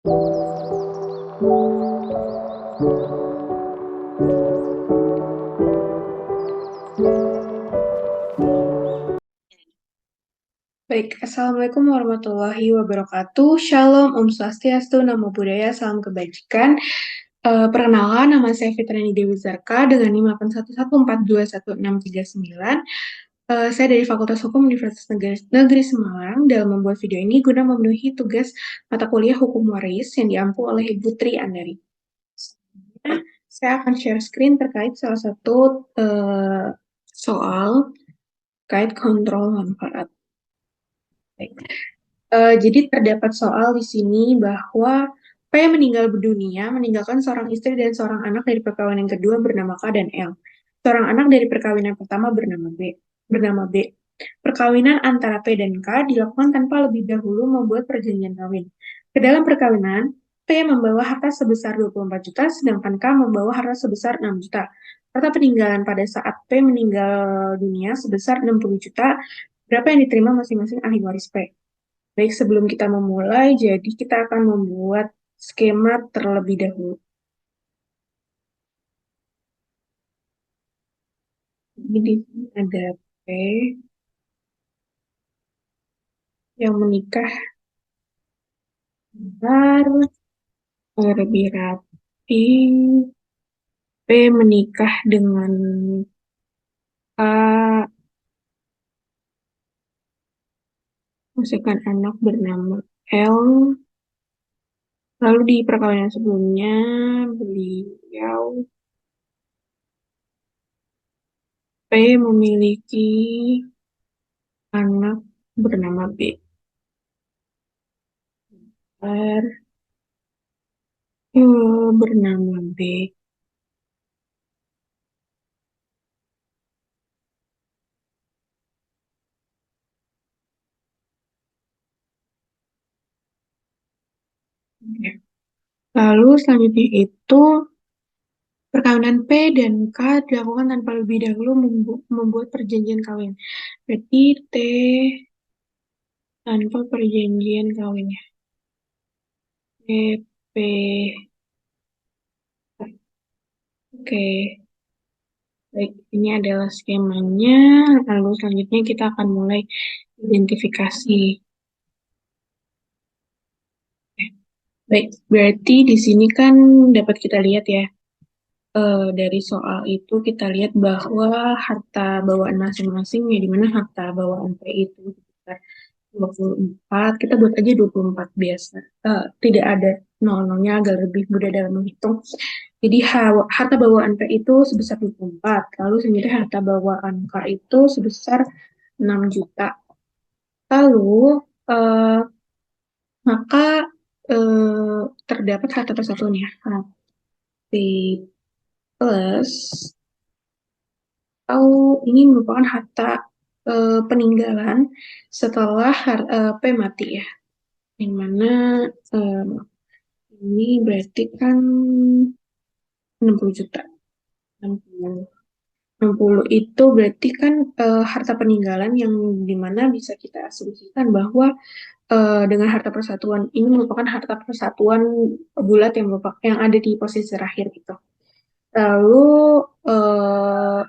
Baik, Assalamualaikum warahmatullahi wabarakatuh. Shalom, Om Swastiastu, Namo Buddhaya, Salam Kebajikan. Perkenalkan, nama saya Fitrani Dewi Zarka dengan NIM 811421639. Saya dari Fakultas Hukum Universitas Negeri Semarang dalam membuat video ini guna memenuhi tugas mata kuliah Hukum Waris yang diampu oleh Ibu Tri Andari. Saya akan share screen terkait salah satu soal terkait kontrol manfaat. Baik. Jadi terdapat soal di sini bahwa P meninggal dunia meninggalkan seorang istri dan seorang anak dari perkawinan kedua bernama K dan L. Seorang anak dari perkawinan pertama bernama B. Perkawinan antara P dan K dilakukan tanpa lebih dahulu membuat perjanjian kawin. Ke dalam perkawinan, P membawa harta sebesar 24 juta, sedangkan K membawa harta sebesar 6 juta. Harta peninggalan pada saat P meninggal dunia sebesar 60 juta, berapa yang diterima masing-masing ahli waris P? Baik, sebelum kita memulai, jadi kita akan membuat skema terlebih dahulu. Jadi di sini ada P yang menikah bentar, lebih rapi. P menikah dengan A, masukkan anak bernama L. Lalu di perkawinan sebelumnya, beliau P memiliki anak bernama B. R, bernama B. Lalu selanjutnya itu perkawinan P dan K dilakukan tanpa lebih dahulu membuat perjanjian kawin. Berarti T tanpa perjanjian kawin ya. T, P. Oke, baik. Ini adalah skemanya. Lalu selanjutnya kita akan mulai identifikasi. Baik, berarti di sini kan dapat kita lihat ya, dari soal itu kita lihat bahwa harta bawaan masing-masing ya, di mana harta bawaan P itu sekitar 24, kita buat aja 24 biasa. Tidak ada nol-nolnya, agak lebih mudah dalam menghitung. Jadi harta bawaan P itu sebesar 24, lalu selanjutnya harta bawaan K itu sebesar 6 juta. Lalu, eh, maka terdapat harta persatuan ya, P plus, atau ini merupakan harta peninggalan setelah P mati ya, yang mana eh, ini berarti kan 60 juta. 60. 60 itu berarti kan harta peninggalan yang dimana bisa kita asumsikan bahwa dengan harta persatuan ini merupakan harta persatuan bulat yang merupakan yang ada di posisi terakhir gitu. Lalu eh,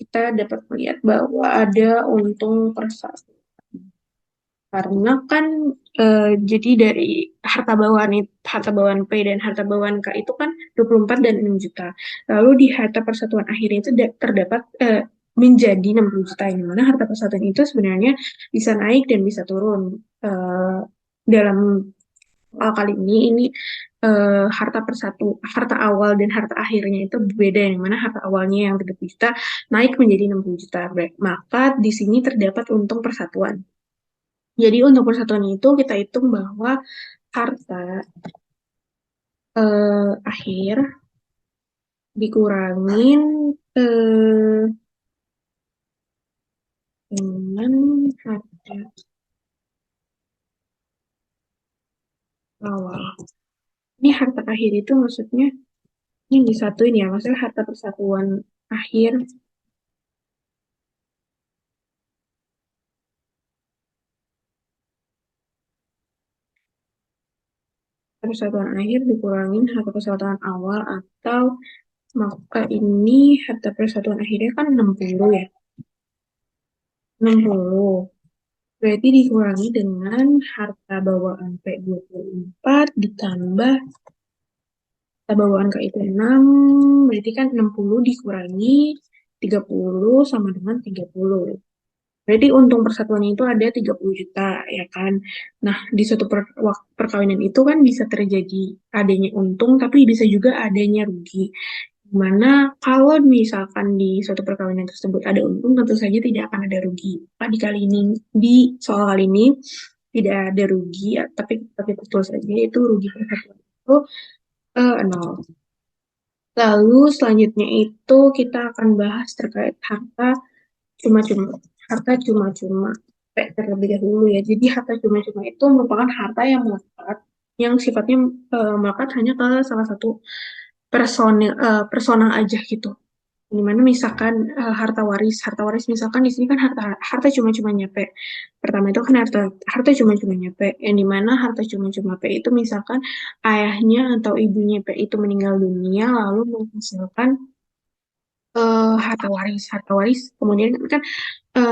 kita dapat melihat bahwa ada untung persatuan. Karena kan jadi dari harta bawaan P dan harta bawaan K itu kan 24 dan 6 juta. Lalu di harta persatuan akhirnya itu terdapat menjadi 60 juta, yang mana harta persatuan itu sebenarnya bisa naik dan bisa turun. Dalam soal kali ini harta awal dan harta akhirnya itu berbeda, yang mana harta awalnya yang 30 juta naik menjadi 60 juta. Maka di sini terdapat untung persatuan. Jadi untuk persatuan itu kita hitung bahwa harta akhir dikurangin eh, dengan harta awal. Ini harta akhir itu maksudnya ini disatuin ya, maksudnya harta persatuan akhir persatuan akhir dikurangin harta persatuan awal atau maka ini harta persatuan akhirnya kan 60 ya. 60. Berarti dikurangi dengan harta bawaan P24 ditambah harta bawaan K itu 6. Berarti kan 60 dikurangi 30 sama dengan 30. Berarti untung persatuannya itu ada 30 juta, ya kan? Nah, di suatu perkawinan itu kan bisa terjadi adanya untung, tapi bisa juga adanya rugi. Dimana kalau misalkan di suatu perkawinan tersebut ada untung, tentu saja tidak akan ada rugi. Pak, di soal kali ini tidak ada rugi, ya, tapi betul saja itu rugi persatuan itu nol. Lalu selanjutnya itu kita akan bahas terkait harta cuma-cuma. Harta cuma-cuma. Terlebih dahulu ya. Jadi harta cuma-cuma itu merupakan harta yang melekat, yang sifatnya melekat hanya ke salah satu personal aja gitu. Dimana misalkan harta waris misalkan di sini kan harta harta cuma-cuma nyampe. Pertama itu kan harta harta cuma-cuma nyampe. Yang dimana harta cuma-cuma P itu misalkan ayahnya atau ibunya P itu meninggal dunia lalu menghasilkan harta waris kemudian kan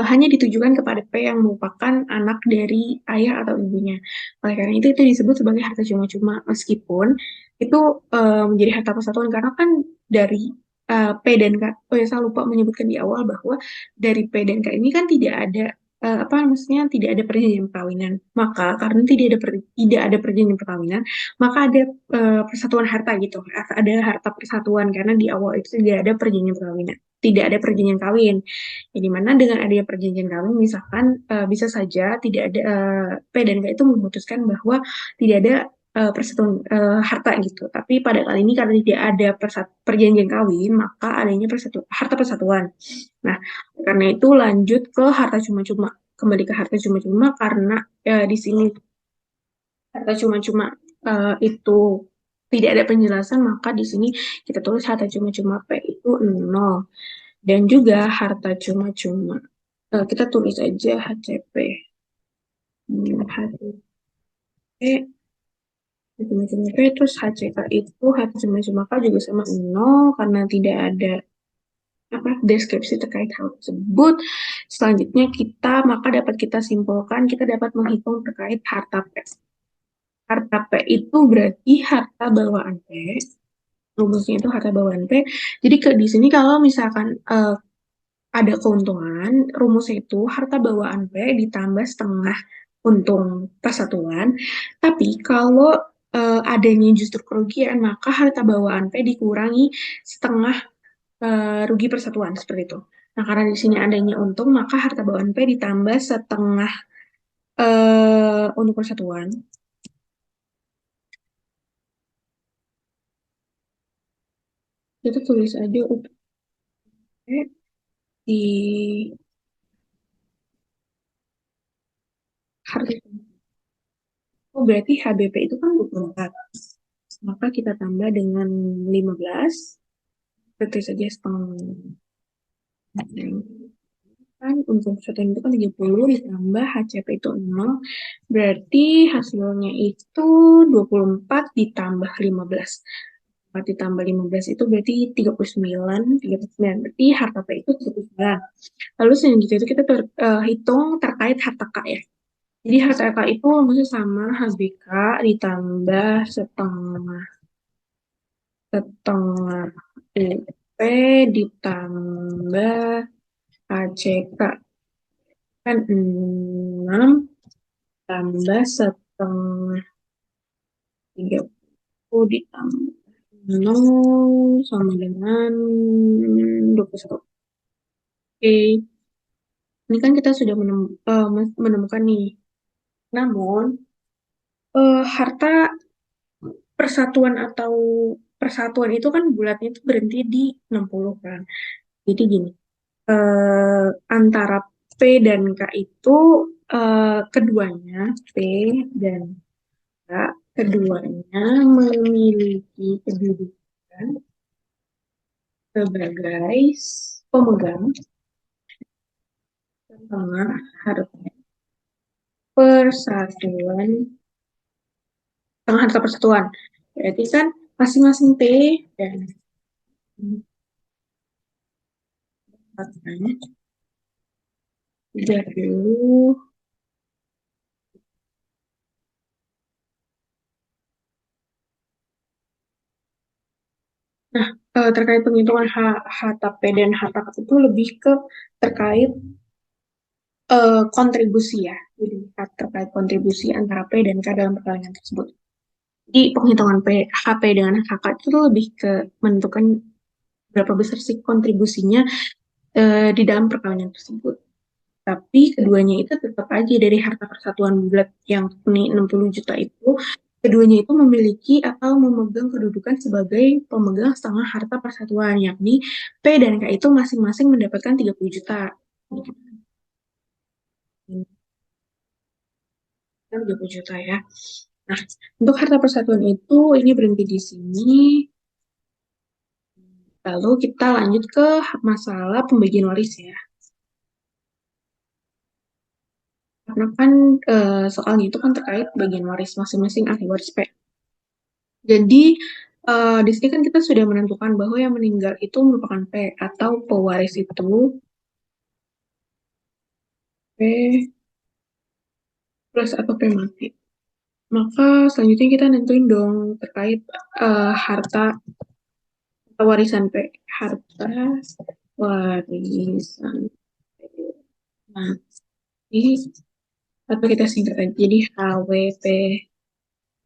hanya ditujukan kepada P yang merupakan anak dari ayah atau ibunya. Oleh karena itu disebut sebagai harta cuma-cuma meskipun itu menjadi harta persatuan karena kan dari P dan K. Oh ya, saya lupa menyebutkan di awal bahwa dari P dan K ini kan tidak ada apa maksudnya tidak ada perjanjian perkawinan. Maka karena tidak ada perjanjian perkawinan, maka ada persatuan harta gitu. Ada harta persatuan karena di awal itu tidak ada perjanjian perkawinan. Tidak ada perjanjian kawin. Ya, di mana dengan adanya perjanjian kawin, misalkan bisa saja tidak ada P dan K itu memutuskan bahwa tidak ada persatuan harta gitu. Tapi pada kali ini karena tidak ada perjanjian kawin, maka adanya harta persatuan. Nah, karena itu lanjut ke harta cuma-cuma. Kembali ke harta cuma-cuma karena di sini harta cuma-cuma itu tidak ada penjelasan, maka di sini kita tulis harta cuma-cuma P itu 0. Dan juga harta cuma-cuma. Kita tulis aja HCP. HCP, cuma-cuma P, terus HCK itu harta cuma-cuma K juga sama 0 karena tidak ada apa deskripsi terkait hal tersebut. Selanjutnya maka dapat kita simpulkan, kita dapat menghitung terkait harta P. Harta P itu berarti harta bawaan P. Rumusnya itu harta bawaan P. Jadi di sini kalau misalkan ada keuntungan, rumusnya itu harta bawaan P ditambah setengah untung persatuan. Tapi kalau adanya justru kerugian, maka harta bawaan P dikurangi setengah rugi persatuan seperti itu. Nah, karena di sini adanya untung, maka harta bawaan P ditambah setengah untuk persatuan. Kita tulis aja UP di harta. Oh, berarti HBP itu kan 24. Maka kita tambah dengan 15. Berarti saja setengah. Kan untuk persatuan itu kan 30 ditambah HCP itu 0. Berarti hasilnya itu 24 ditambah 15. 4 ditambah 15 itu berarti 39. 39. Berarti harta P itu 39. Lalu selanjutnya itu kita hitung terkait harta K ya. Jadi harta K itu maksudnya sama HBK ditambah setengah setengah UP ditambah ACK kan 6 tambah setengah 30 ditambah 0 sama dengan 21. Oke, ini kan kita sudah menemukan nih. Namun, harta persatuan atau persatuan itu kan bulatnya itu berhenti di 60 kan. Jadi gini, antara P dan K itu keduanya P dan K keduanya memiliki kedudukan sebagai pemegang setengah harta persatuan tengah harta persatuan. Berarti kan masing-masing P dan 30. Nah, terkait penghitungan HTP dan HTK itu lebih ke terkait kontribusi ya. Jadi terkait kontribusi antara P dan K dalam perkawinan tersebut. Di penghitungan HP dengan HK itu lebih ke menentukan berapa besar sih kontribusinya di dalam perkawinan tersebut. Tapi keduanya itu tetap aja dari harta persatuan bulat yang ini 60 juta itu, keduanya itu memiliki atau memegang kedudukan sebagai pemegang setengah harta persatuan, yakni P dan K itu masing-masing mendapatkan 30 juta. Ini 30 juta ya. Nah, untuk harta persatuan itu ini berhenti di sini. Lalu kita lanjut ke masalah pembagian waris ya. Karena kan soalnya itu kan terkait bagian waris masing-masing ahli waris P. Jadi di sini kan kita sudah menentukan bahwa yang meninggal itu merupakan P atau pewaris itu P plus atau P mati. Maka selanjutnya kita nentuin dong terkait harta warisan P. Harta warisan mati atau kita singkat aja jadi HWP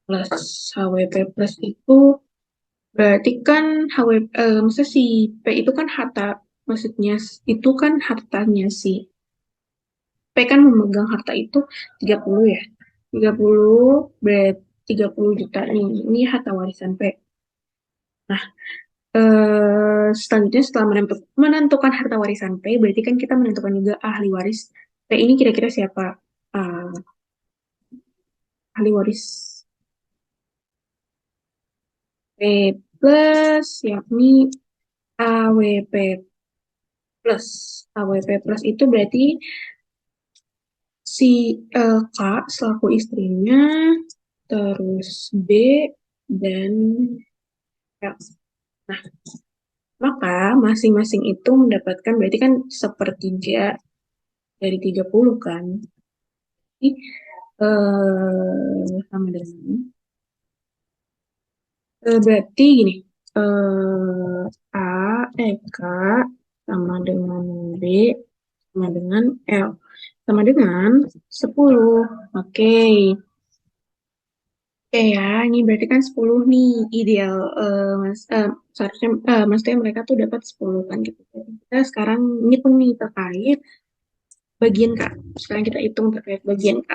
plus. HWP plus itu berarti kan maksudnya si P itu kan harta, maksudnya itu kan hartanya si P kan memegang harta itu 30 ya. 30 berarti 30 juta nih. Ini harta warisan P. Nah, selanjutnya setelah menentukan harta warisan P, berarti kan kita menentukan juga ahli waris P ini kira-kira siapa? Eh, ahli waris P plus yakni AWP plus. AWP plus itu berarti si K selaku istrinya, terus B dan L. Nah, maka masing-masing itu mendapatkan berarti kan sepertiga dari 30 kan. Jadi, sama dengan berarti gini. A, K sama dengan B sama dengan L sama dengan 10. Oke. Oke ya, ini berarti kan 10 nih ideal mas seharusnya maksudnya mereka tuh dapat 10 kan gitu. Jadi kita sekarang ngitung nih terkait bagian K. Sekarang kita hitung terkait bagian K.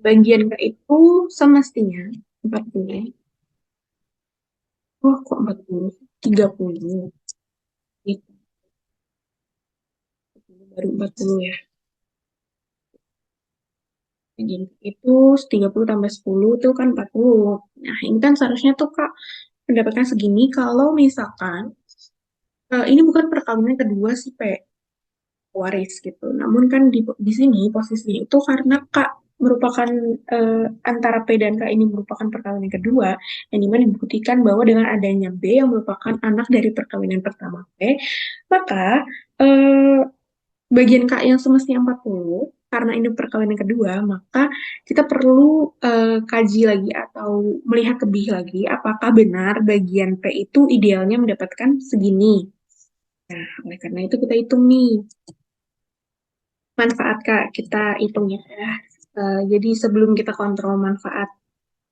Bagian K itu semestinya 40. Oh, kok 40? 30. Itu baru 40 ya. Bagian K itu 30 tambah 10 itu kan 40. Nah, ini kan seharusnya tuh Kak mendapatkan segini kalau misalkan ini bukan perkawinan kedua sih, P. Waris gitu. Namun kan di sini posisinya itu karena Kak merupakan antara P dan K ini merupakan perkawinan kedua, yang dimana dibuktikan bahwa dengan adanya B yang merupakan anak dari perkawinan pertama P, maka eh, bagian K yang semestinya 40 karena ini perkawinan kedua, maka kita perlu kaji lagi atau melihat lebih lagi apakah benar bagian P itu idealnya mendapatkan segini. Nah, oleh karena itu kita hitung nih manfaat Kak, kita hitung ya. Jadi sebelum kita kontrol manfaat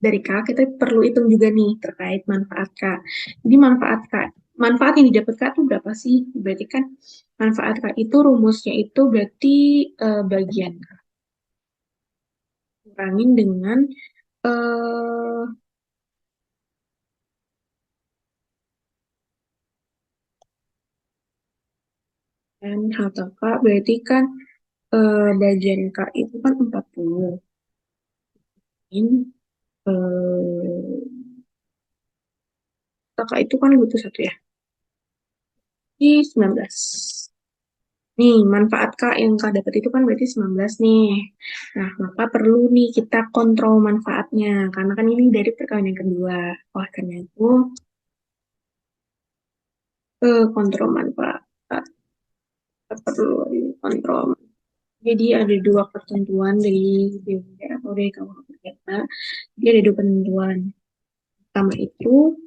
dari Kak, kita perlu hitung juga nih terkait manfaat Kak. Jadi manfaat Kak, manfaat yang didapat Kak itu berapa sih? Berarti kan manfaat Kak itu rumusnya itu berarti bagian Kak. Kurangin dengan eh dan harta Kak berarti kan bagian Kak itu kan 40. Ini Kakak itu kan butuh satu ya. Di 19. Nih, manfaat Kak yang Kak dapat itu kan berarti 19 nih. Nah, maka perlu nih kita kontrol manfaatnya. Karena kan ini dari perkawinan yang kedua. Oleh karena itu, kontrol manfaat. Kita perlu kontrol. Jadi ada dua ketentuan dari BUMD atau dari KUH kita. Jadi ada dua ketentuan. Pertama itu,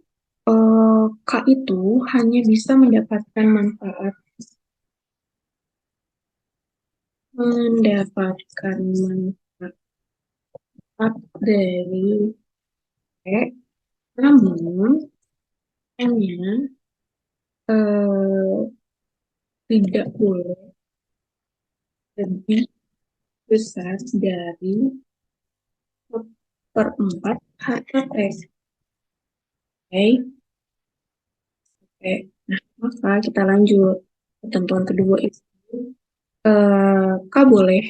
K itu hanya bisa mendapatkan manfaat dari P, namun hanya eh, tidak boleh lebih besar dari seperempat HTP. Oke, oke. Nah, maka kita lanjut. Ketentuan kedua itu, K boleh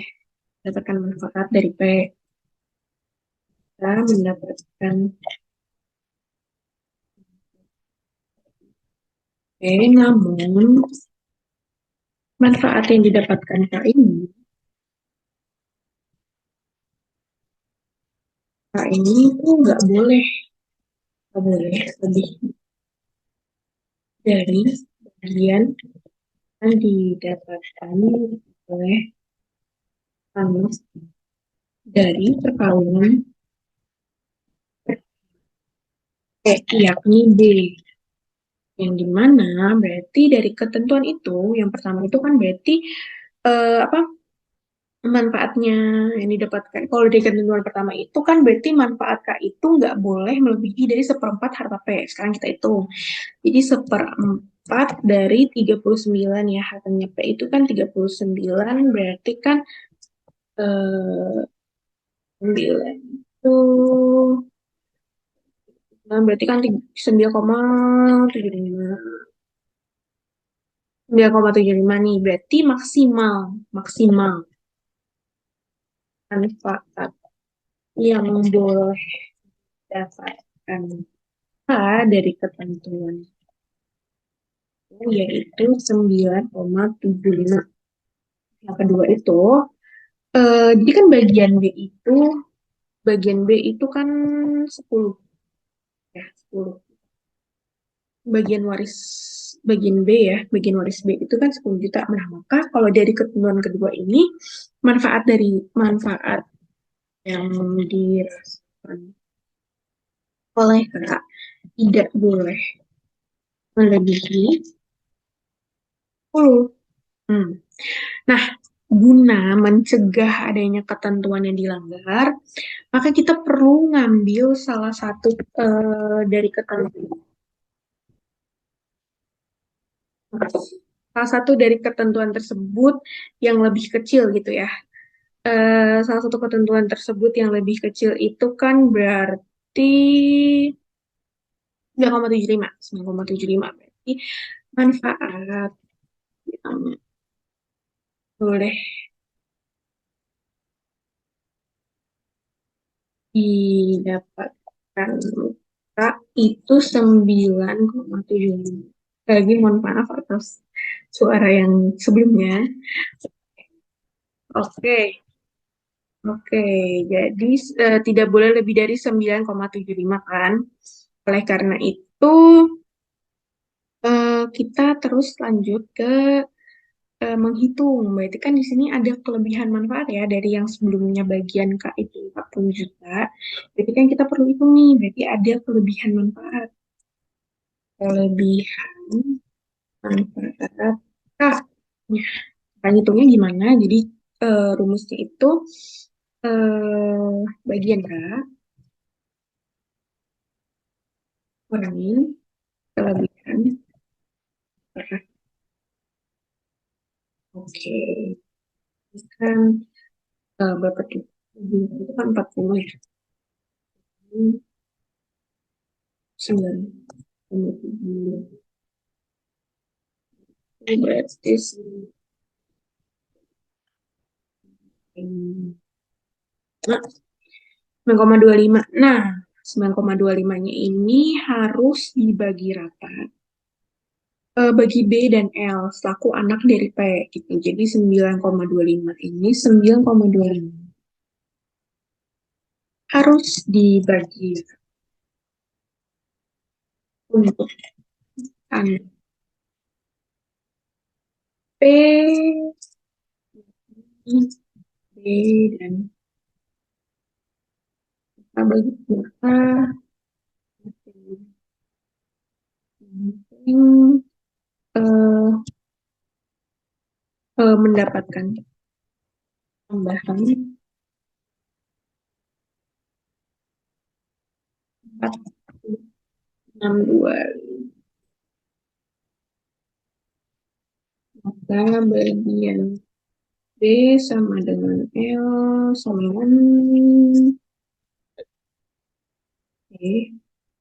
mendapatkan manfaat dari P. Kita mendapatkan P, namun manfaat yang didapatkan K ini tuh nggak boleh lebih dari bagian yang didapatkan oleh Anus dari perkawinan yakni B. Yang dimana berarti dari ketentuan itu, yang pertama itu kan berarti apa manfaatnya yang didapatkan. Kalau di ketentuan pertama itu kan berarti manfaat K itu nggak boleh melebihi dari seperempat harta P. Sekarang kita hitung. Jadi seperempat dari 39 ya, hartanya P itu kan 39 berarti kan 9 itu, nah, berarti kan 9,75 nih, berarti maksimal, maksimal manfaat yang boleh dapatkan dari ketentuan itu yaitu 9,75. Yang kedua itu, jadi kan bagian B itu kan 10 ya, 10. Bagian waris bagian B ya, bagian waris B itu kan 10 juta. Nah, maka kalau dari ketentuan kedua ini, manfaat yang dirasakan oleh kakak tidak boleh melebihi 10. Hmm. Nah, guna mencegah adanya ketentuan yang dilanggar, maka kita perlu ngambil salah satu dari ketentuan. Salah satu dari ketentuan tersebut yang lebih kecil gitu ya. Salah satu ketentuan tersebut yang lebih kecil itu kan berarti 9,75. 9,75 berarti manfaat yang boleh didapatkan Kak, itu 9,75. Lagi mohon maaf atas suara yang sebelumnya. Oke, oke. Jadi tidak boleh lebih dari 9,75 kan. Oleh karena itu kita terus lanjut ke menghitung. Berarti kan di sini ada kelebihan manfaat ya dari yang sebelumnya bagian K itu 40 juta. Berarti kan kita perlu hitung nih, berarti ada kelebihan manfaat. Kelebihan manfaat K. Nah, kita hitungnya gimana? Jadi rumusnya itu bagian K kurangin kelebihan manfaat. Oke, ini kan berapa tuh? Itu kan 40 ya. Ini 9,7. Ini berarti 9,25. Nah, 9,25-nya ini harus dibagi rata bagi B dan L selaku anak dari P gitu. Jadi 9,25 ini 9,25 harus dibagi untuk anak P, B, dan kita bagi maka eh, mendapatkan tambahan 4,62. Maka bagian B sama dengan L sama dengan E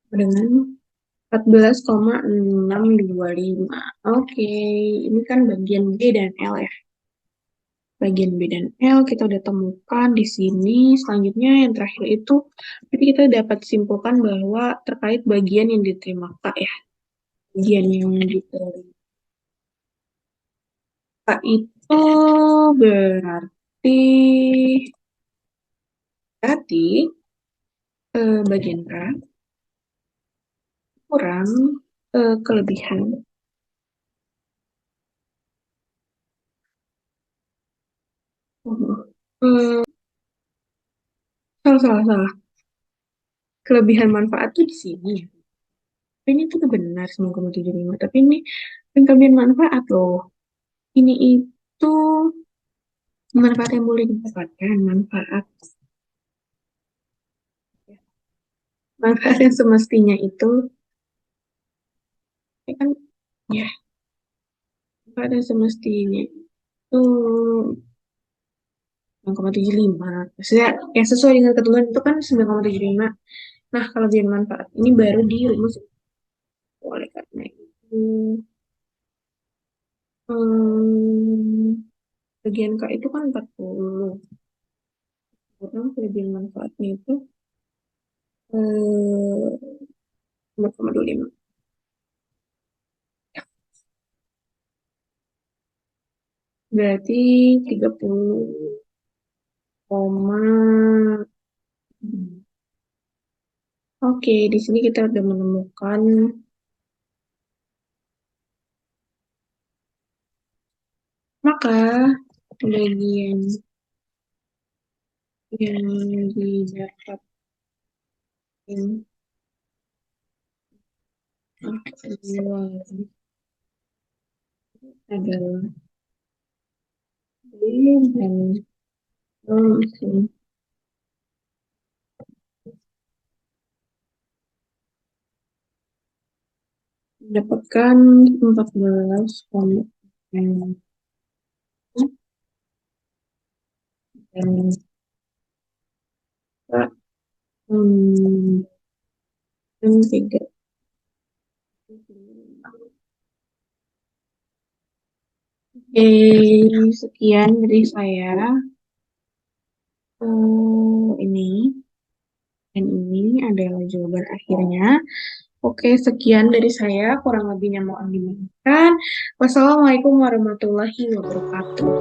dengan 14,625. Oke, ini kan bagian B dan L ya. Bagian B dan L kita udah temukan di sini. Selanjutnya yang terakhir itu, jadi kita dapat simpulkan bahwa terkait bagian yang diterima Kak ya. Bagian yang diterima Kak itu berarti, berarti bagian K kurang kelebihan. Eh, salah, salah, salah. Kelebihan manfaat tuh di sini. Tapi ini tuh benar 9,75. Tapi ini bukan kelebihan manfaat loh. Ini itu manfaat yang boleh didapatkan. Manfaat. Manfaat yang semestinya itu, ya kan, ya, manfaat yang semestinya itu 9,75. Maksudnya, yang sesuai dengan ketentuan itu kan 9,75. Nah, kelebihan manfaat ini baru dirumus oleh karena itu. Bagian K itu kan 40. Kurang kelebihan manfaatnya itu 4,25. Berarti 30 koma. Oke, di sini kita udah menemukan maka bagian yang didapatkan adalah B dan C. Mendapatkan 14,6 dan hmm, dan 3. Oke, sekian dari saya. Ini dan ini adalah jawaban akhirnya. Oke, sekian dari saya. Kurang lebihnya mohon dimaafkan. Wassalamualaikum warahmatullahi wabarakatuh.